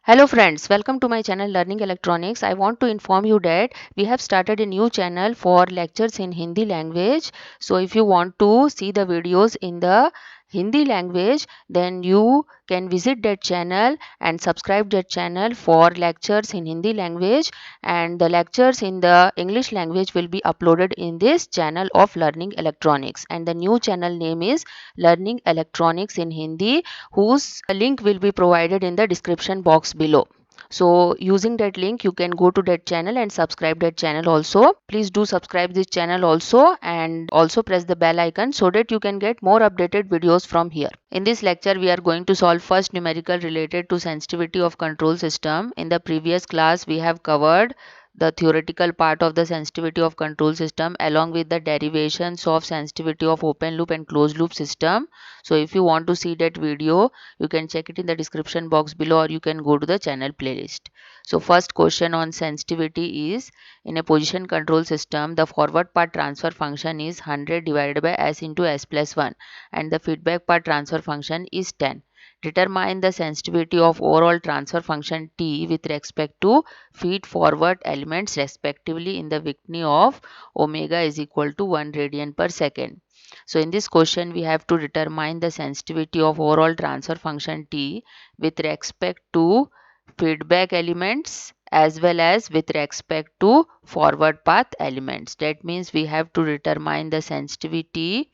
Hello friends, welcome to my channel Learning Electronics. I want to inform you that we have started a new channel for lectures in Hindi language. So if you want to see the videos in the Hindi language, then you can visit that channel and subscribe that channel for lectures in Hindi language, and the lectures in the English language will be uploaded in this channel of Learning Electronics, and the new channel name is Learning Electronics in Hindi, whose link will be provided in the description box below. So using that link you can go to that channel and subscribe that channel also. Please do subscribe this channel also, and also press the bell icon so that you can get more updated videos from here. In this lecture we are going to solve first numerical related to sensitivity of control system. In the previous class we have covered the theoretical part of the sensitivity of control system along with the derivations of sensitivity of open loop and closed loop system. So if you want to see that video, you can check it in the description box below, or you can go to the channel playlist. So first question on sensitivity is, in a position control system, the forward path transfer function is 100 divided by s into s plus 1 and the feedback path transfer function is 10. Determine the sensitivity of overall transfer function t with respect to feed forward elements respectively in the vicinity of omega is equal to 1 radian per second. So in this question we have to determine the sensitivity of overall transfer function t with respect to feedback elements as well as with respect to forward path elements. That means we have to determine the sensitivity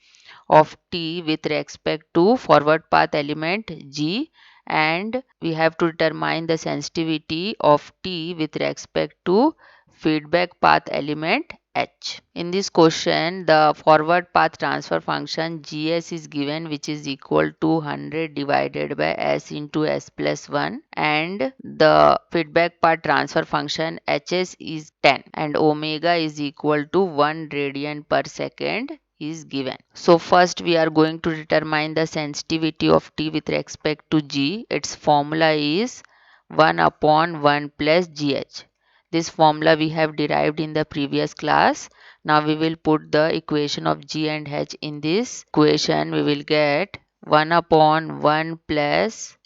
of t with respect to forward path element g, and we have to determine the sensitivity of t with respect to feedback path element h. In this question the forward path transfer function gs is given, which is equal to 100 divided by s into s plus 1, and the feedback path transfer function hs is 10 and omega is equal to 1 radian per second is given. So first we are going to determine the sensitivity of t with respect to g. Its formula is 1 upon 1 plus gh. This formula we have derived in the previous class. Now we will put the equation of g and h in this equation. We will get 1 upon 1 plus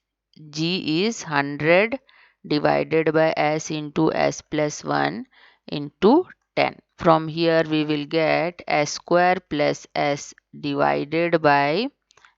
g is 100 divided by s into s plus 1 into 10. From here we will get s square plus s divided by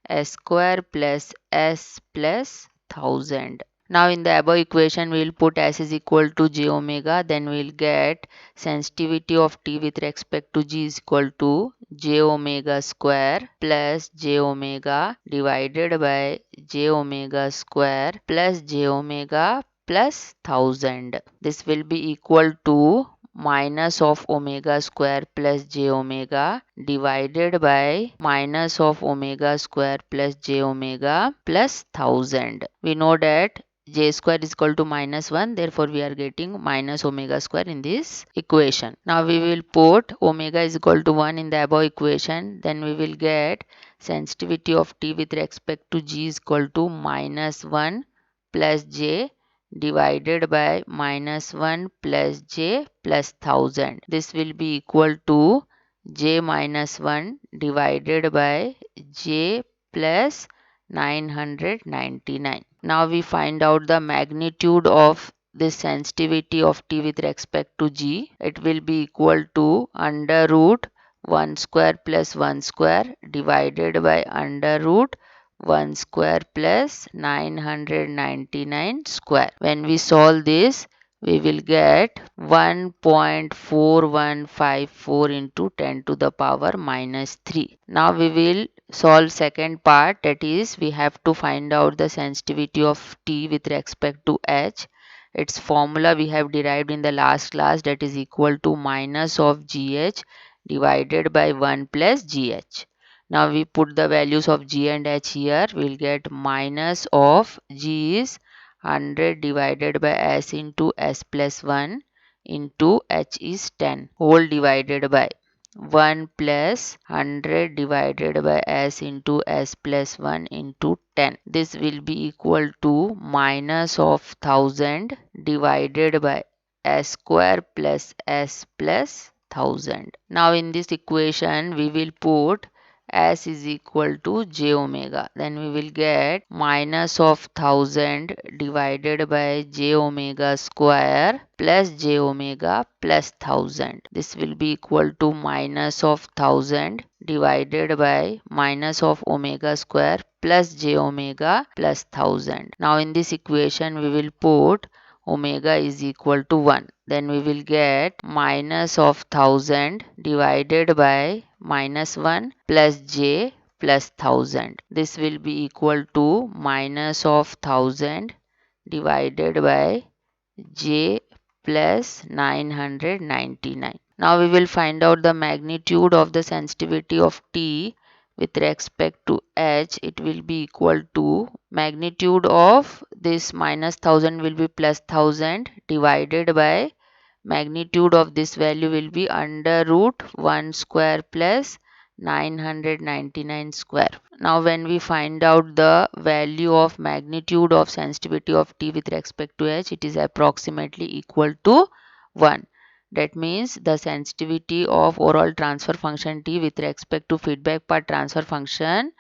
s square plus s plus 1000. Now in the above equation we will put s is equal to j omega, then we will get sensitivity of t with respect to g is equal to j omega square plus j omega divided by j omega square plus j omega plus 1000. This will be equal to minus of omega square plus j omega divided by minus of omega square plus j omega plus 1000. We know that j square is equal to minus 1, therefore we are getting minus omega square in this equation. Now we will put omega is equal to 1 in the above equation, then we will get sensitivity of t with respect to g is equal to minus 1 plus j divided by minus 1 plus j plus 1000. This will be equal to j minus 1 divided by j plus 999. Now we find out the magnitude of this sensitivity of t with respect to g. It will be equal to under root 1 square plus 1 square divided by under root 1 square plus 999 square. When we solve this, we will get 1.4154 into 10 to the power minus 3. Now we will solve second part, that is we have to find out the sensitivity of t with respect to h. Its formula we have derived in the last class, that is equal to minus of gh divided by 1 plus gh. Now we put the values of g and h here. We will get minus of g is 100 divided by s into s plus 1 into h is 10 whole divided by 1 plus 100 divided by s into s plus 1 into 10. This will be equal to minus of 1000 divided by s square plus s plus 1000. Now in this equation we will put S is equal to j omega. Then we will get minus of 1000 divided by j omega square plus j omega plus 1000. This will be equal to minus of 1000 divided by minus of omega square plus j omega plus 1000. Now in this equation we will put omega is equal to 1. Then we will get minus of 1000 divided by minus 1 plus j plus 1000. This will be equal to minus of 1000 divided by j plus 999. Now we will find out the magnitude of the sensitivity of T with respect to H. It will be equal to magnitude of this minus 1000 will be plus 1000 divided by magnitude of this value will be under root 1 square plus 999 square. Now when we find out the value of magnitude of sensitivity of T with respect to H, it is approximately equal to 1. That means the sensitivity of overall transfer function T with respect to feedback part transfer function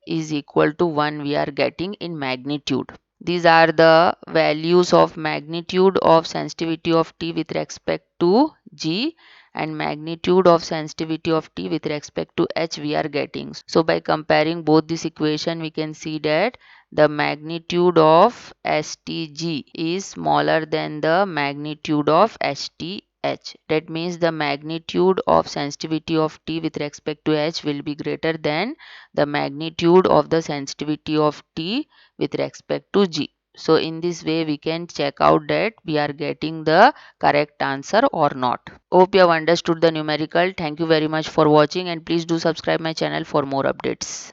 is equal to 1 we are getting in magnitude. These are the values of magnitude of sensitivity of T with respect to G and magnitude of sensitivity of T with respect to H we are getting. So by comparing both this equation we can see that the magnitude of STG is smaller than the magnitude of STH. That means the magnitude of sensitivity of T with respect to H will be greater than the magnitude of the sensitivity of T with respect to G. So in this way we can check out that we are getting the correct answer or not. Hope you have understood the numerical. Thank you very much for watching and please do subscribe my channel for more updates.